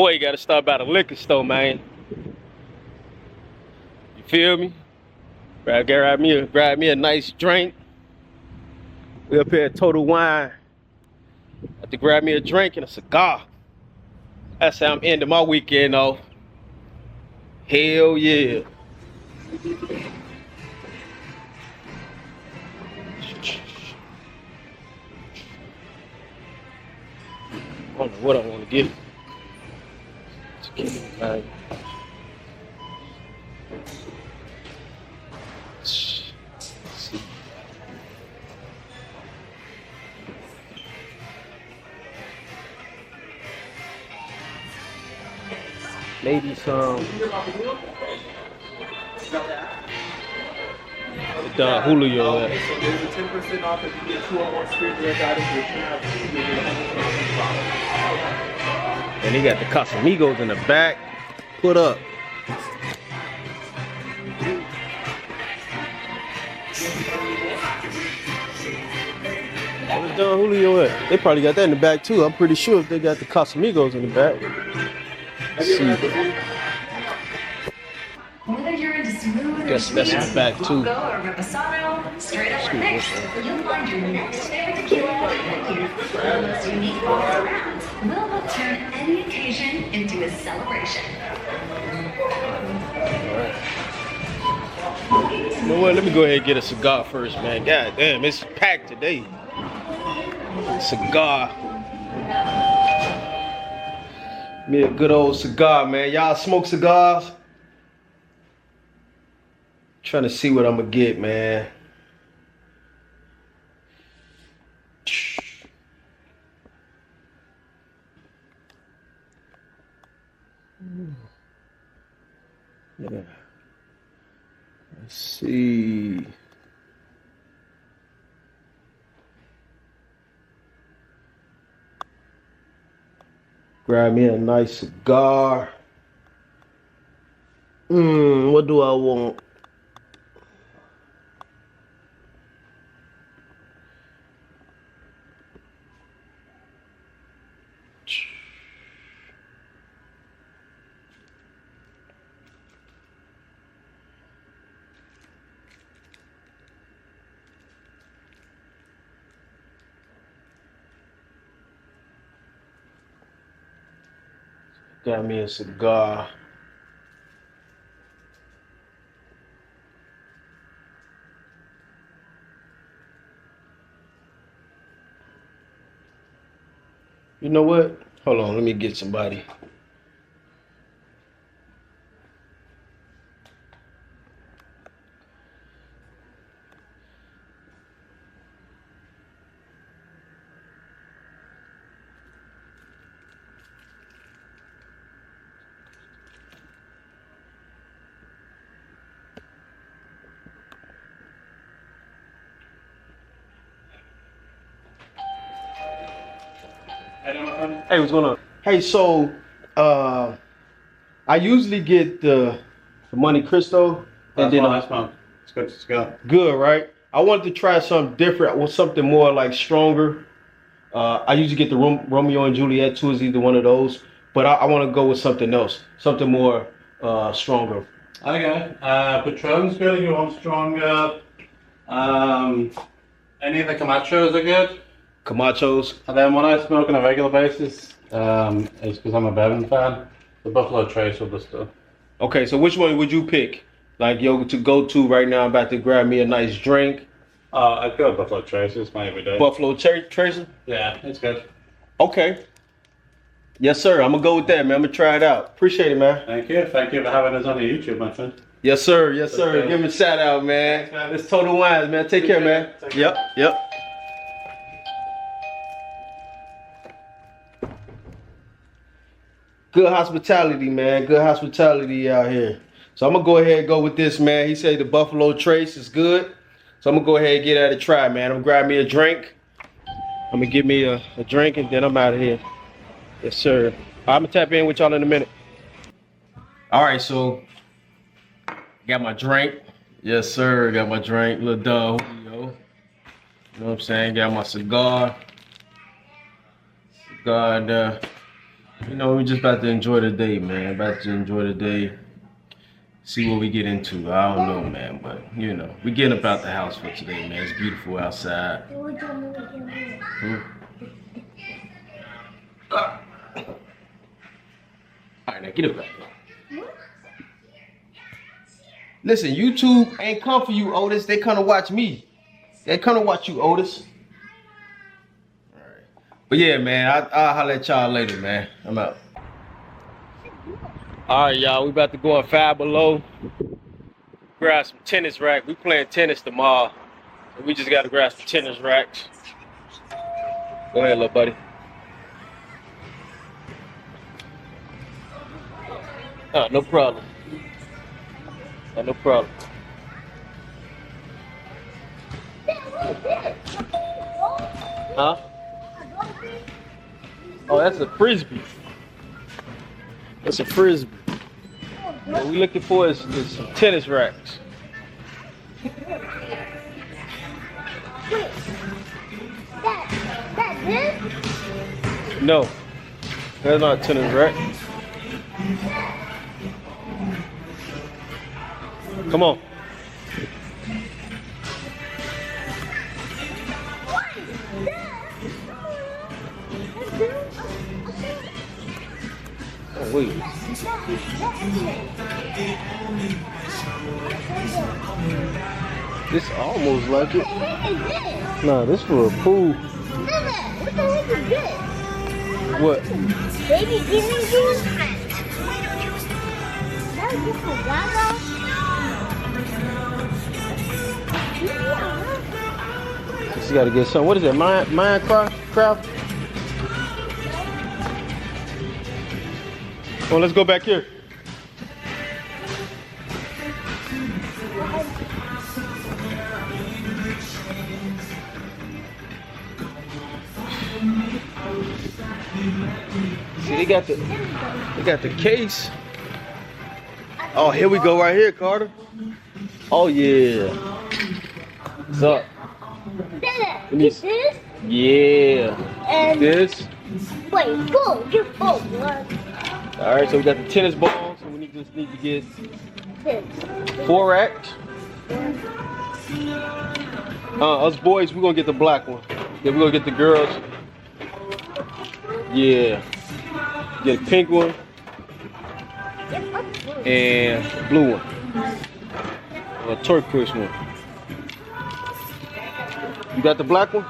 boy got to stop by the liquor store, man. You feel me? Grab me a nice drink. We up here at Total Wine. Have to grab me a drink and a cigar. That's how I'm ending my weekend off. Hell yeah. I don't know what I want to get. Let's see. Maybe some Julio. Okay, so there's a 10% off if you get 2 or more spirit direct items. And he got the Casamigos in the back. Put up. Where's Don Julio at? They probably got that in the back too. I'm pretty sure if they got the Casamigos in the back. Let's see. Whether you're into smooth Guess that's in the back too. or reposado, straight up or mixed, you'll find your next favorite tequila here. The most unique box around will help turn any occasion into a celebration. You know what? Let me go ahead and get a cigar first, man. God damn, it's packed today. Cigar. Me a good old cigar, man. Y'all smoke cigars? Trying to see what I'm gonna get, man. Yeah. Let's see. Grab me a nice cigar. What do I want? Got me a cigar. You know what? Hold on, let me get somebody. Hey, what's going on? Hey, so I usually get the Monte Cristo, and then I smoke. It's good to go. Good, right? I wanted to try something different. I want something more like stronger. I usually get the Romeo and Juliet too. Is either one of those, but I want to go with something else, something more stronger. Okay. Patron's good if you want stronger. Any of the Camachos are good. Camachos. And then when I smoke on a regular basis, it's because I'm a bourbon fan. The Buffalo Trace or the stuff. Okay, so which one would you pick? Like, yo, to go to right now, I'm about to grab me a nice drink. I'd go Buffalo Trace. It's my everyday. Buffalo Tracer? Yeah, it's good. Okay. Yes, sir. I'm going to go with that, man. I'm going to try it out. Appreciate it, man. Thank you. Thank you for having us on your YouTube, my friend. Yes, sir. Yes, sir. Okay. Give him a shout out, man. Thanks, man. It's Total Wines, man. Take care, man. Take care. Yep. Good hospitality, man. Good hospitality out here. So I'm going to go ahead and go with this, man. He said the Buffalo Trace is good. So I'm going to go ahead and get at a try, man. I'm going to grab me a drink. I'm going to give me a drink, and then I'm out of here. Yes, sir. I'm going to tap in with y'all in a minute. All right, so got my drink. Yes, sir. Got my drink. Little dog. You know what I'm saying? Got my cigar. And You know, we're just about to enjoy the day, man. About to enjoy the day. See what we get into. I don't know, man, but you know, we getting up out the house for today, man. It's beautiful outside. Alright, now get up back there. Listen, YouTube ain't come for you, Otis. They come to watch me. They come to watch you, Otis. Alright. But yeah, man, I'll holler at y'all later, man. I'm out. Alright, y'all, we about to go on Five Below. Grab some tennis rack. We playing tennis tomorrow. So we just gotta grab some tennis racks. Go ahead, little buddy. Oh, no problem. Oh, no problem. Huh? Oh, that's a frisbee. That's a frisbee. What we looking for is some tennis racks. Wait, that this? No, that's not a tennis rack. Come on. Oh, wait. This almost like it. Nah, this for a pool. What the heck is this? What? Baby giving juice? That's just for Gaga? She got to get some. What is that? Minecraft? Oh, let's go back here. See, they got the case. Oh, here we go right here, Carter. Oh yeah. What's up? Dada, Let me get this? Yeah. And This. wait, go, get both. All right, so we got the tennis balls, so we just need to get This. 4 racks. Us boys, we're gonna get the black one. Then we're gonna get the girls. Yeah. Get a pink one and a blue one. Or a turquoise one. You got the black one?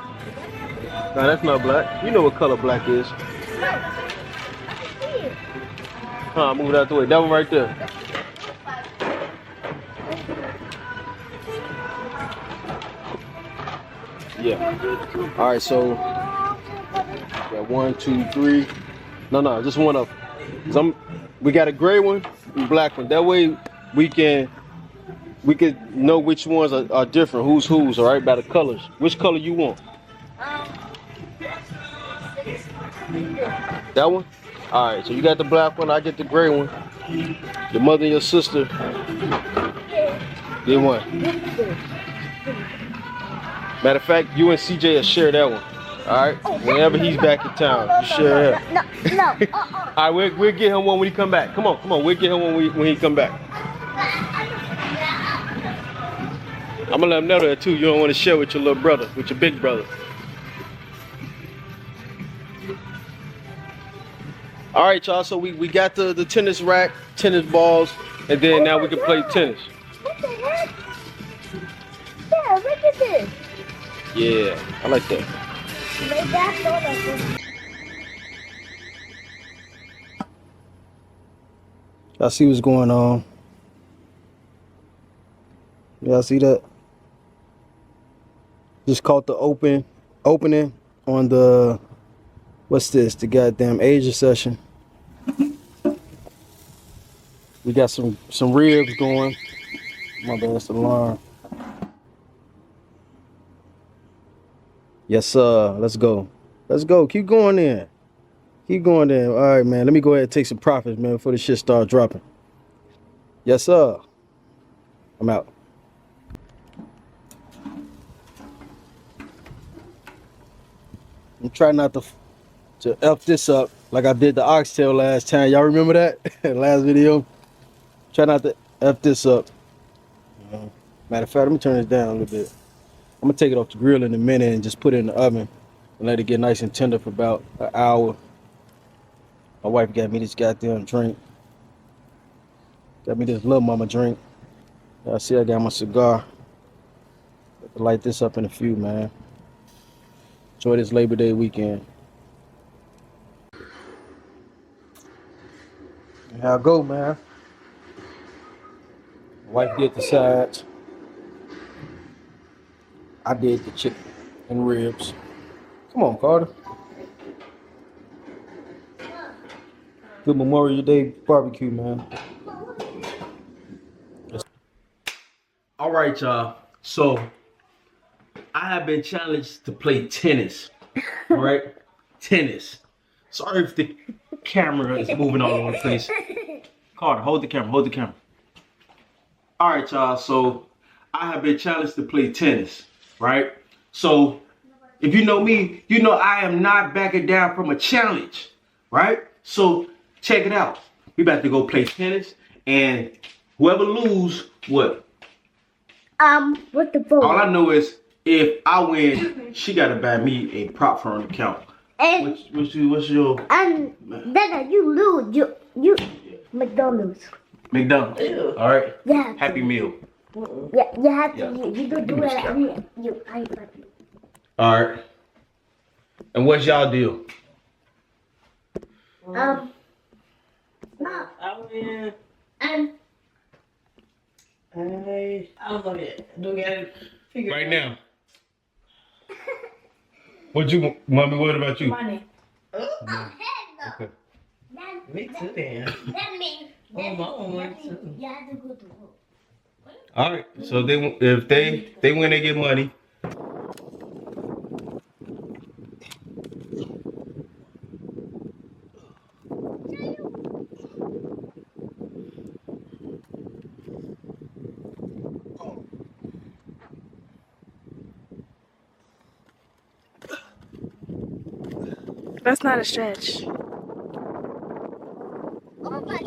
No, that's not black. You know what color black is. Move it out the way. That one right there. Yeah. All right, so got 1, 2, 3. No, just one of them. We got a gray one and black one. That way we can know which ones are different. Who's, all right, by the colors. Which color you want? That one? All right, so you got the black one, I get the gray one. Your mother and your sister get one. Matter of fact, you and CJ will share that one. All right, whenever he's back in town, you share that. No. All right, we'll get him one when he come back. Come on, we'll get him one when he come back. I'm gonna let him know that too. You don't want to share with your little brother, with your big brother. All right, y'all. So we got the tennis rack, tennis balls, and then now we can play tennis. What the heck? Yeah, look at this. Yeah, I like that. Make that photo. Y'all see what's going on? Y'all see that? Just caught the opening on the, what's this? The goddamn Asia session. We got some ribs going. My bad, that's the alarm. Yes, sir. Let's go. Let's go. Keep going in. Keep going in. All right, man. Let me go ahead and take some profits, man, before the shit start dropping. Yes, sir. I'm out. I'm trying not to F this up. like I did the oxtail last time. Y'all remember that? Last video. Try not to F this up. Matter of fact, let me turn this down a little bit. I'm gonna take it off the grill in a minute and just put it in the oven and let it get nice and tender for about an hour. My wife got me this goddamn drink. Got me this little mama drink. I see I got my cigar. Light this up in a few, man. Enjoy this Labor Day weekend. And how I go, man. My wife did the sides. I did the chicken and ribs. Come on, Carter. Good Memorial Day barbecue, man. All right, y'all. So I have been challenged to play tennis. All right, tennis. Sorry if the camera is moving all over the place. Carter, hold the camera. Hold the camera. All right, y'all. So I have been challenged to play tennis. Right. So if you know me, you know I am not backing down from a challenge. Right. So check it out. We about to go play tennis, and whoever lose, what? With the ball. All I know is if I win, she gotta buy me a prop for an account. And What's your? and then you lose. You McDonald's. McDonald's. Ew. All right. Yeah. Happy Meal. Yeah, you have to. Yeah. You don't do Give me it. this I mean, I All right. And what's y'all deal? I win. And I don't know yet. Do we gotta figure Right it now. What you, mommy? What about you? Money. Okay. Me too, then. that means Oh, my own one too. you have to go to work. All right. So if they win, they get money. That's not a stretch. Oh my.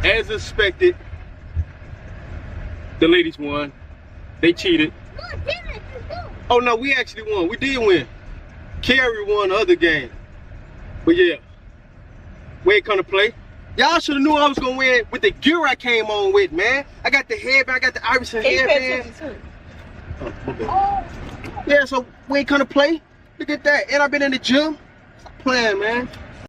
As expected, the ladies won. They cheated. Oh no, we actually won. We did win. Carrie won the other game. But yeah, we ain't come to play. Y'all should have knew I was gonna win with the gear I came on with, man. I got the headband, I got the Iverson headband. Yeah, so we ain't gonna play. Look at that. And I've been in the gym. Stop playing, man.